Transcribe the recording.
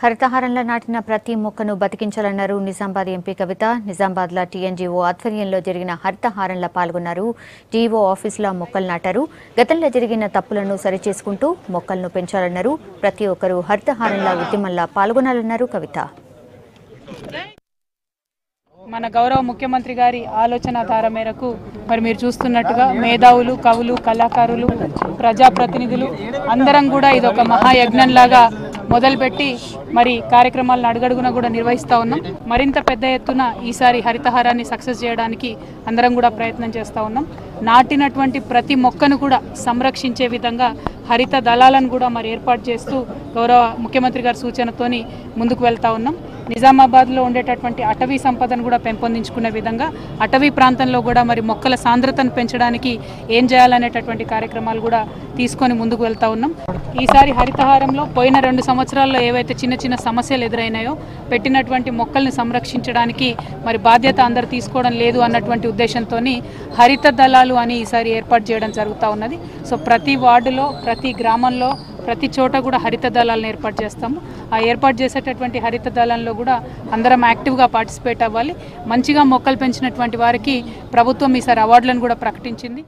హరితహారంలో నాటిన ప్రతి మొక్కను బతికించాలన్నారు నిజామాబాద్ ఎంపీ కవిత. నిజామాబాద్లో టీఎన్జీఓ ఆధ్వర్యంలో జరిగిన హరితహారంలో పాల్గొన్నారు. టీఓ ఆఫీసులో మొక్కలు నాటారు. గతంలో జరిగిన తప్పులను సరిచేసుకుంటూ మొక్కలను పెంచాలన్నారు. ప్రతి ఒక్కరూ హరితహారంలో ఉద్యమంలో పాల్గొనాలన్నారు కవిత. మన గౌరవ ముఖ్యమంత్రి గారి ఆలోచన ధార మేరకు మరి మీరు చూస్తున్నట్టుగా మేధావులు, కవులు, కళాకారులు, ప్రజాప్రతినిధులు అందరం కూడా ఇదొక మహాయజ్ఞంలాగా మొదలుపెట్టి మరి కార్యక్రమాలను అడుగడుగున కూడా నిర్వహిస్తూ ఉన్నాం. మరింత పెద్ద ఎత్తున ఈసారి హరితహారాన్ని సక్సెస్ చేయడానికి అందరం కూడా ప్రయత్నం చేస్తూ ఉన్నాం. నాటినటువంటి ప్రతి మొక్కను కూడా సంరక్షించే విధంగా హరిత దళాలను కూడా మరి ఏర్పాటు చేస్తూ గౌరవ ముఖ్యమంత్రి గారి సూచనతోని ముందుకు వెళ్తూ ఉన్నాం. నిజామాబాద్లో ఉండేటటువంటి అటవీ సంపదను కూడా పెంపొందించుకునే విధంగా అటవీ ప్రాంతంలో కూడా మరి మొక్కల సాంద్రతను పెంచడానికి ఏం చేయాలనేటటువంటి కార్యక్రమాలు కూడా తీసుకొని ముందుకు వెళ్తూ ఉన్నాం. ఈసారి హరితహారంలో పోయిన 2 సంవత్సరాల్లో ఏవైతే చిన్న చిన్న సమస్యలు ఎదురైనాయో పెట్టినటువంటి మొక్కల్ని సంరక్షించడానికి మరి బాధ్యత అందరు తీసుకోవడం లేదు అన్నటువంటి ఉద్దేశంతో హరిత దళాలు అని ఈసారి ఏర్పాటు చేయడం జరుగుతూ ఉన్నది. సో ప్రతి వార్డులో, ప్రతి గ్రామంలో, ప్రతి చోట కూడా హరిత దళాలను ఏర్పాటు చేస్తాము. ఆ ఏర్పాటు చేసేటటువంటి హరిత దళంలో కూడా అందరం యాక్టివ్గా పార్టిసిపేట్ అవ్వాలి. మంచిగా మొక్కలు పెంచినటువంటి వారికి ప్రభుత్వం ఈసారి అవార్డులను కూడా ప్రకటించింది.